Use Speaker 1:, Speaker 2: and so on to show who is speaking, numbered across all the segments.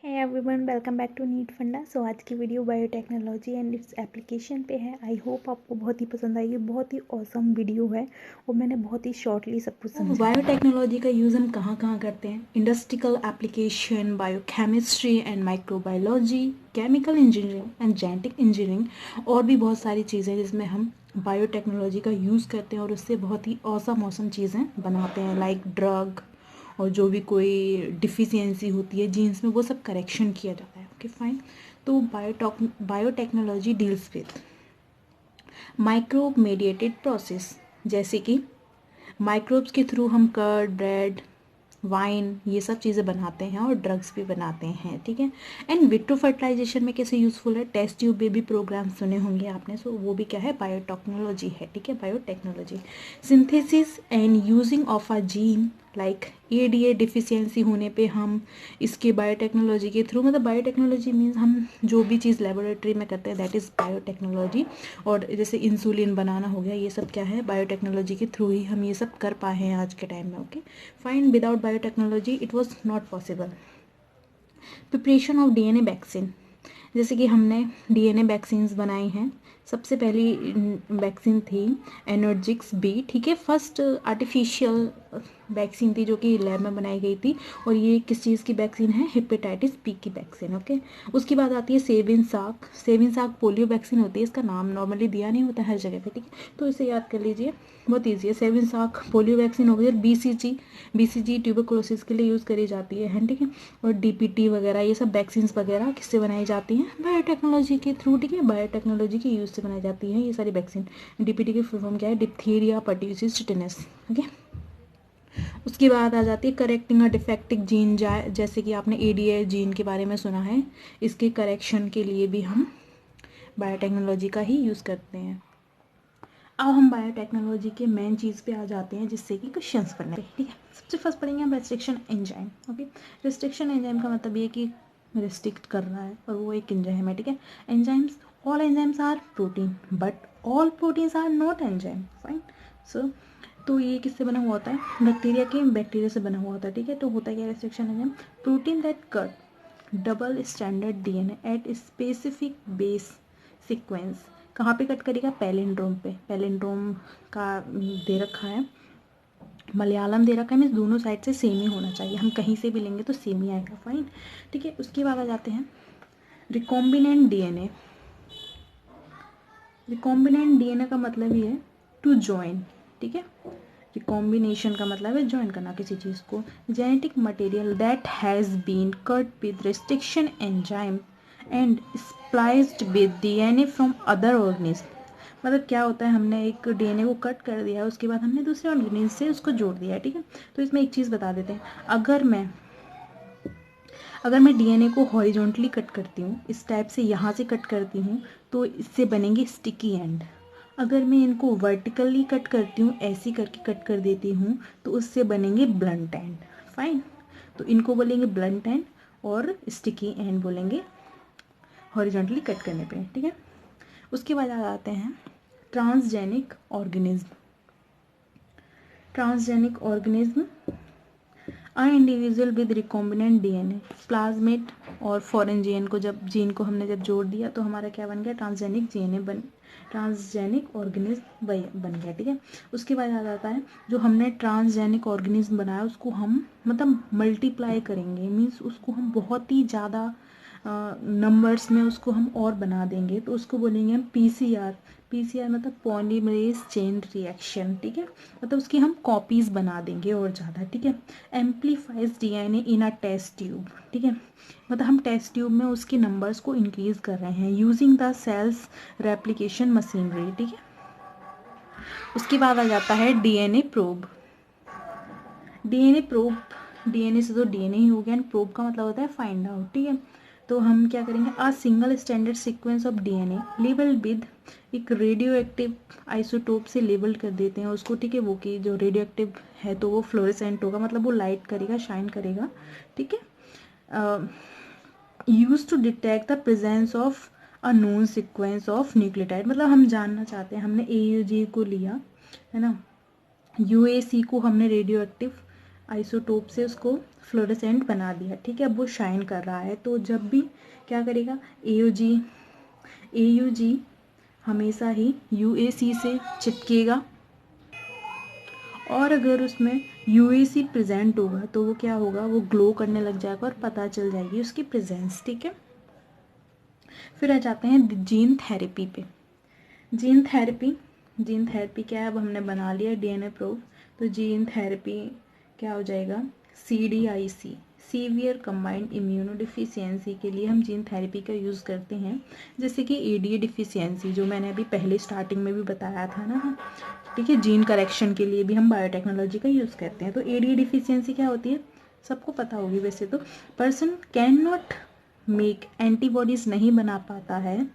Speaker 1: Hey everyone, welcome back to NEET funda. So आज की video biotechnology and its application पे है। I hope आपको बहुत ही पसंद आएगी। बहुत ही ऑसम वीडियो है और मैंने बहुत ही शॉर्टली सब कुछ समझा।
Speaker 2: बायोटेक्नोलॉजी का यूज़ हम कहाँ कहाँ करते हैं? Industrial application, biochemistry and microbiology, chemical engineering and genetic engineering और भी बहुत सारी चीज़ें जिसमें हम बायोटेक्नोलॉजी का यूज़ करते हैं और उससे बहुत ही ऑसम चीज़ें बनाते हैं, लाइक ड्रग और जो भी कोई डिफिशियंसी होती है जीन्स में, वो सब करेक्शन किया जाता है। Okay fine. तो biotechnology deals with microbe mediated process, जैसे कि माइक्रोब्स के थ्रू हम कर्ड, ब्रेड, वाइन, ये सब चीज़ें बनाते हैं और ड्रग्स भी बनाते हैं। ठीक है। एंड विट्रो फर्टिलाइजेशन में कैसे यूज़फुल है? टेस्ट ट्यूब बेबी प्रोग्राम सुने होंगे आपने। सो वो भी क्या है? बायोटेक्नोलॉजी है। ठीक है, biotechnology. Synthesis and using of a gene like ADA deficiency होने पे हम इसके बायोटेक्नोलॉजी के थ्रू, मतलब बायोटेक्नोलॉजी मीन्स हम जो भी चीज़ लेबोरेटरी में करते हैं दैट इज़ बायोटेक्नोलॉजी। और जैसे इंसुलिन बनाना हो गया, ये सब क्या है? बायोटेक्नोलॉजी के थ्रू ही हम ये सब कर पाए हैं आज के टाइम में। Okay fine. Without biotechnology it was not possible. Preparation of DNA vaccine, जैसे कि हमने डीएनए वैक्सीन्स बनाई हैं। सबसे पहली वैक्सीन थी एनर्जिक्स बी। ठीक है, फर्स्ट आर्टिफिशियल वैक्सीन थी जो कि लैब में बनाई गई थी। और ये किस चीज़ की वैक्सीन है? हेपेटाइटिस बी की वैक्सीन। ओके। उसके बाद आती है सेविन साक। सेविन साक पोलियो वैक्सीन होती है। इसका नाम नॉर्मली दिया नहीं होता हर जगह पे। ठीक है, तो इसे याद कर लीजिए, बहुत ईजी है। सेविन साक पोलियो वैक्सीन हो गई। और बीसीजी ट्यूबरकुलोसिस के लिए यूज़ करी जाती है। ठीक है। और डीपीटी वगैरह, ये सब वैक्सीन वगैरह किससे बनाई जाती हैं? बायोटेक्नोलॉजी के थ्रू। ठीक है, बायोटेक्नोलॉजी की यूज़ से बनाई जाती हैं ये सारी वैक्सीन। डीपीटी की फुल फॉर्म क्या है? Diphtheria pertussis tetanus. ओके। उसके बाद आ जाती है करेक्टिंग अ डिफेक्टिव जीन, जैसे कि आपने एडीए जीन के बारे में सुना है। इसके करेक्शन के लिए भी हम बायोटेक्नोलॉजी का ही यूज़ करते हैं। अब हम बायोटेक्नोलॉजी के मेन चीज़ पे आ जाते हैं, जिससे कि क्वेश्चंस पढ़ने पे। ठीक है, सबसे फर्स्ट पढ़ेंगे हम restriction enzyme. Okay, restriction enzyme का मतलब ये कि रिस्ट्रिक्ट कर रहा है और वो एक एंजाइम है। ठीक है, enzymes, all enzymes are protein but all proteins are not enzyme. Fine. So तो ये किससे बना हुआ होता है? बैक्टीरिया से बना हुआ होता है। ठीक है, तो होता है क्या restriction enzyme? Protein that cut double standard DNA at specific base sequence. कहाँ पे कट करेगा? पैलिंड्रोम पे। पैलिंड्रोम का दे रखा है, मलयालम दे रखा है, मीन्स दोनों साइड से सेम ही होना चाहिए। हम कहीं से भी लेंगे तो सेम ही आएगा। फाइन। ठीक है, उसके बाद आ जाते हैं रिकॉम्बिनेंट डीएनए। रिकॉम्बिनेंट डीएनए का मतलब ये है टू जॉइन। ठीक है, रिकॉम्बिनेशन का मतलब है ज्वाइन करना किसी चीज़ को। Genetic material that has been cut with restriction enzyme and spliced with DNA from other organism. मतलब क्या होता है? हमने एक डीएनए को कट कर दिया है, उसके बाद हमने दूसरे ऑर्गेनिज्म से उसको जोड़ दिया है। ठीक है, तो इसमें एक चीज़ बता देते हैं। अगर मैं डीएनए को हॉरिजॉन्टली कट करती हूँ, इस टाइप से यहाँ से कट करती हूँ, तो इससे बनेंगे स्टिकी एंड। अगर मैं इनको वर्टिकली कट करती हूँ, ऐसी करके कट कर देती हूँ, तो उससे बनेंगे ब्लंट एंड। फाइन। तो इनको बोलेंगे ब्लंट एंड और स्टिकी एंड बोलेंगे हॉरिजॉन्टली कट करने पे। ठीक है, उसके बाद आ जाते हैं transgenic organism. Transgenic organism individual with recombinant DNA, plasmid और फॉरेन जीन को हमने जब जोड़ दिया तो हमारा क्या बन गया? ट्रांसजेनिक ऑर्गेनिज्म बन गया। ठीक है, उसके बाद आ जाता है जो हमने ट्रांसजेनिक ऑर्गेनिज्म बनाया उसको हम मतलब मल्टीप्लाई करेंगे, मीन्स उसको हम बहुत ही ज़्यादा नंबर्स में उसको हम और बना देंगे, तो उसको बोलेंगे हम पीसीआर। पीसीआर मतलब पॉलीमरेज चेन रिएक्शन। ठीक है, मतलब उसकी हम कॉपीज़ बना देंगे और ज़्यादा। ठीक है, amplifies DNA in a test tube. ठीक है, मतलब हम टेस्ट ट्यूब में उसके नंबर्स को इंक्रीज कर रहे हैं using the cell's replication machinery. ठीक है, उसके बाद आ जाता है डीएनए प्रोब। डीएनए से तो डीएनए ही हो गया, एंड प्रोब का मतलब होता है फाइंड आउट। ठीक है, तो हम क्या करेंगे? A single standard sequence of DNA labelled with एक रेडियो एक्टिव आइसोटोप से लेबल कर देते हैं उसको। ठीक है, वो कि जो रेडियो एक्टिव है तो वो फ्लोरेसेंट होगा, मतलब वो लाइट करेगा, शाइन करेगा। ठीक है, use to detect the presence of a known sequence of nucleotide. मतलब हम जानना चाहते हैं, हमने AUG को लिया है ना, UAC को हमने रेडियो एक्टिव आइसोटोप से उसको फ्लोरेसेंट बना दिया, ठीक है। अब वो शाइन कर रहा है, तो जब भी क्या करेगा, AUG हमेशा ही UAC से चिपकेगा, और अगर उसमें UAC प्रेजेंट होगा तो वो क्या होगा, वो ग्लो करने लग जाएगा और पता चल जाएगी उसकी प्रेजेंस, ठीक है। फिर आ जाते हैं जीन थेरेपी पे। जीन थेरेपी क्या है, अब हमने बना लिया DNA प्रूफ, तो जीन थेरेपी क्या हो जाएगा, CDIC, severe combined immuno deficiency के लिए हम जीन थेरेपी का यूज़ करते हैं। जैसे कि ADA डिफिशियंसी, जो मैंने अभी पहले स्टार्टिंग में भी बताया था ना, ठीक है, जीन करेक्शन के लिए भी हम बायोटेक्नोलॉजी का यूज़ करते हैं। तो ADA डिफिशियंसी क्या होती है, सबको पता होगी वैसे तो, person can not make antibodies नहीं बना पाता है,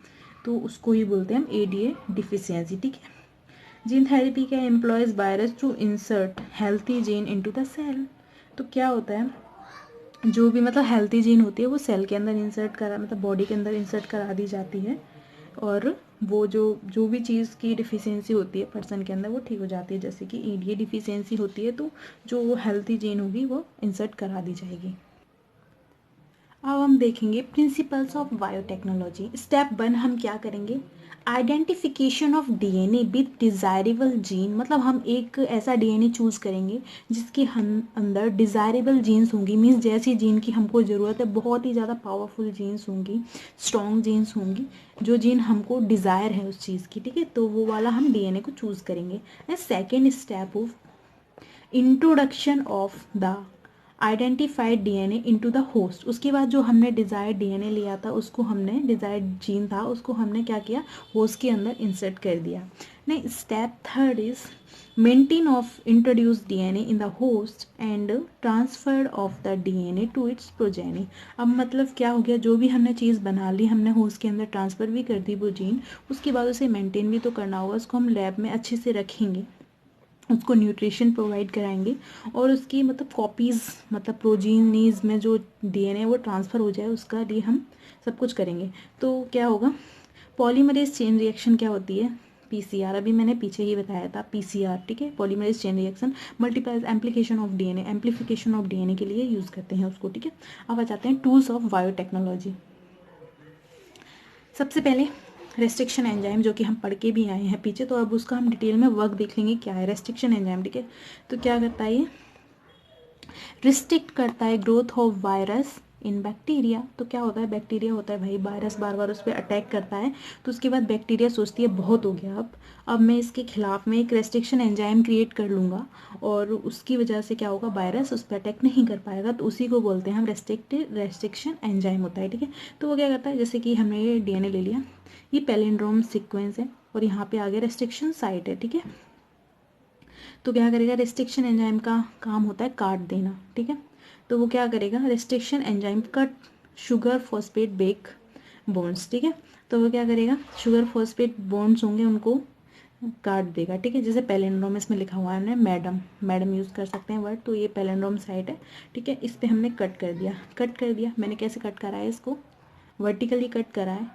Speaker 2: तो उसको ही बोलते हैं हम ADA डिफिशियंसी, ठीक है। जीन थेरेपी क्या employs virus to insert healthy gene into the cell. तो क्या होता है, जो भी मतलब हेल्थी जीन होती है वो सेल के अंदर इंसर्ट करा, मतलब बॉडी के अंदर इंसर्ट करा दी जाती है, और वो जो भी चीज़ की डिफिशियंसी होती है पर्सन के अंदर वो ठीक हो जाती है। जैसे कि ADA डिफिशियंसी होती है तो जो हेल्थी जीन होगी वो इंसर्ट करा दी जाएगी। अब हम देखेंगे प्रिंसिपल्स ऑफ बायोटेक्नोलॉजी। स्टेप 1 हम क्या करेंगे, identification of DNA with desirable gene, मतलब हम एक ऐसा DNA चूज़ करेंगे जिसके हम अंदर डिज़ायरेबल जीन्स होंगी, मीन्स जैसी जीन की हमको ज़रूरत है, बहुत ही ज़्यादा पावरफुल जीन्स होंगी, स्ट्रॉन्ग जीन्स होंगी, जो जीन हमको डिज़ायर है उस चीज़ की, ठीक है, तो वो वाला हम DNA को चूज़ करेंगे। And second step of introduction of the identified DNA into the host. उसके बाद जो हमने डिज़ायर्ड DNA लिया था, उसको हमने डिज़ायर्ड जीन था उसको हमने क्या किया, होस्ट के अंदर इंसर्ट कर दिया। नहीं, step third is maintain of introduce DNA in the host and transfer of the DNA to its progeny. अब मतलब क्या हो गया, जो भी हमने चीज़ बना ली, हमने होस्ट के अंदर ट्रांसफ़र भी कर दी वो जीन, उसके बाद उसे मेंटेन भी तो करना होगा, उसको हम लैब में अच्छे से रखेंगे, उसको न्यूट्रिशन प्रोवाइड कराएंगे, और उसकी मतलब कॉपीज़, मतलब प्रोजीनीज में जो DNA वो ट्रांसफ़र हो जाए उसका लिए हम सब कुछ करेंगे। तो क्या होगा, पॉलीमरेज चेन रिएक्शन क्या होती है, PCR, अभी मैंने पीछे ही बताया था PCR, ठीक है। Polymerase chain reaction multiplies एम्प्लीकेशन of DNA, amplification of DNA के लिए यूज़ करते हैं उसको, ठीक है। अब आ जाते हैं टूल्स ऑफ बायोटेक्नोलॉजी। सबसे पहले रेस्ट्रिक्शन एंजाइम, जो कि हम पढ़ के भी आए हैं पीछे, तो अब उसका हम डिटेल में वर्क देख लेंगे क्या है रेस्ट्रिक्शन एंजाइम, ठीक है। तो क्या करता है, ये रिस्ट्रिक्ट करता है growth of virus in bacteria. तो क्या होता है, बैक्टीरिया होता है भाई, वायरस बार बार उस पर अटैक करता है, तो उसके बाद बैक्टीरिया सोचती है बहुत हो गया, अब मैं इसके खिलाफ में एक रेस्ट्रिक्शन एंजाइम क्रिएट कर लूँगा, और उसकी वजह से क्या होगा, वायरस उस पर अटैक नहीं कर पाएगा, तो उसी को बोलते हैं हम रेस्ट्रिक्शन एंजाइम होता है, ठीक है। तो वो क्या करता है, जैसे कि हमने ये DNA ले लिया, ये पैलिंड्रोम सीक्वेंस है, और यहाँ पे आगे रेस्ट्रिक्शन साइट है, ठीक है। तो क्या करेगा, रेस्ट्रिक्शन एंजाइम का काम होता है काट देना, ठीक है। तो वो क्या करेगा, restriction enzyme cut sugar phosphate back bonds, ठीक है। तो वो क्या करेगा, शुगर फॉस्फेट बॉन्ड्स होंगे उनको काट देगा, ठीक है। जैसे पैलिंड्रोम इसमें लिखा हुआ है, हमने मैडम यूज़ कर सकते हैं वर्ड, तो ये पैलिंड्रोम साइट है, ठीक है। इस पर हमने कट कर दिया। मैंने कैसे कट करा है, इसको वर्टिकली कट करा है,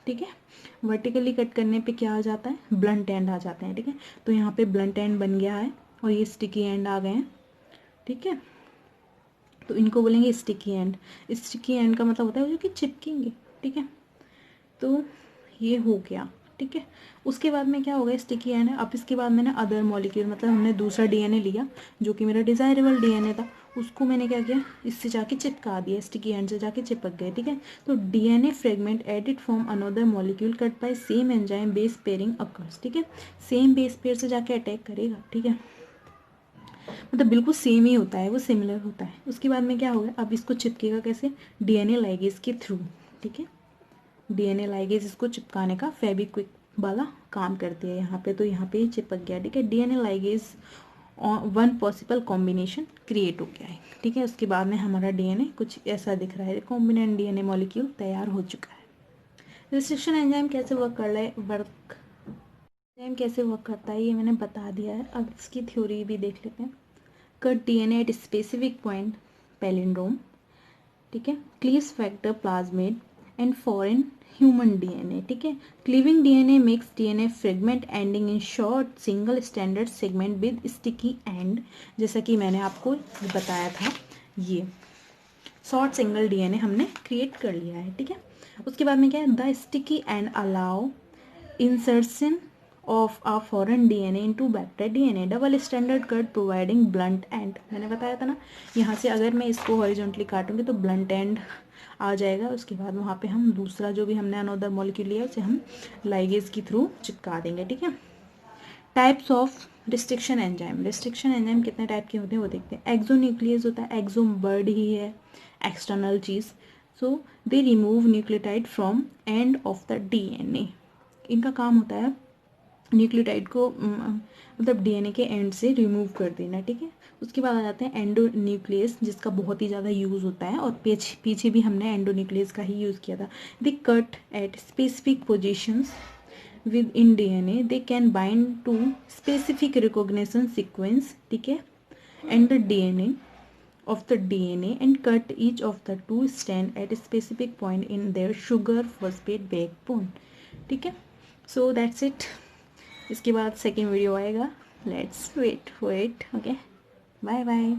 Speaker 2: ठीक है। वर्टिकली कट करने पे क्या आ जाता है, ब्लंट एंड आ जाते हैं, ठीक है। तो यहाँ पे ब्लंट एंड बन गया है, और ये स्टिकी एंड आ गए हैं, ठीक है। तो इनको बोलेंगे स्टिकी एंड। स्टिकी एंड का मतलब होता है जो कि चिपकेंगे, ठीक है। तो ये हो गया, ठीक है। उसके बाद में क्या होगा, स्टिकी एंड है। अब इसके बाद मैंने अदर मॉलिक्यूल, मतलब हमने दूसरा DNA लिया जो कि मेरा डिज़ायरेबल DNA था, उसको मैंने क्या किया, इससे जाके चिपका दिया, स्टिकी एंड से जाके चिपक गए, ठीक है। तो DNA fragment added from another molecule cut by same enzyme base pairing occurs, ठीक है। सेम बेस पेयर से जाके अटैक करेगा, ठीक है, मतलब बिल्कुल सेम ही होता है, वो सिमिलर होता है। उसके बाद में क्या होगा, अब इसको चिपकेगा कैसे, DNA लाइगेज के थ्रू, ठीक है। DNA लाइगेज इसको चिपकाने का फेविक्विक वाला काम करती है यहाँ पे, तो यहाँ पे ही चिपक गया, ठीक है। DNA ligase one possible combination create हो गया है, ठीक है। उसके बाद में हमारा DNA कुछ ऐसा दिख रहा है, कॉम्बिनेंट DNA मॉलिक्यूल तैयार हो चुका है। रेस्ट्रिक्शन एंजाइम कैसे वर्क कर रहा है, एंजाइम कैसे वर्क करता है ये मैंने बता दिया है। अब इसकी थ्योरी भी देख लेते हैं। Cut DNA at specific point palindrome, ठीक है। Cleaves factor plasmid and foreign human DNA, ठीक है। Cleaving DNA makes DNA fragment ending in short single standard segment with sticky and, जैसा कि मैंने आपको बताया था ये, शॉर्ट सिंगल डीएनए हमने क्रिएट कर लिया है, ठीक है। उसके बाद में क्या है, the sticky and allow insertion of a foreign DNA into bacteria DNA, double standard cut providing blunt and. मैंने बताया था ना, यहाँ से अगर मैं इसको हॉरिजॉन्टली काटूंगी तो ब्लंट एंड आ जाएगा। उसके बाद वहाँ पे हम दूसरा जो भी हमने अनोदर मॉलिक्यूल लिया उसे हम लाइगेज के थ्रू चिपका देंगे, ठीक है। Types of restriction enzyme, restriction enzyme कितने टाइप के होते हैं वो देखते हैं। एक्सोन्यूक्लियस होता है, एक्सोम बर्ड ही है external cheese, so they remove nucleotide from end of the DNA. इनका काम होता है न्यूक्लियोटाइड को मतलब डीएनए के एंड से रिमूव कर देना, ठीक है। उसके बाद आ जाते हैं एंडोन्यूक्लियस, जिसका बहुत ही ज़्यादा यूज़ होता है और पीछे भी हमने एंडोन्यूक्लियस का ही यूज़ किया था। They cut at specific positions within DNA, they can bind to specific recognition sequence, ठीक है, and the DNA of the DNA and cut each of the two strand at a specific point in their sugar phosphate backbone, ठीक है। So that's it. इसके बाद second video आएगा, let's wait for it, okay, bye bye.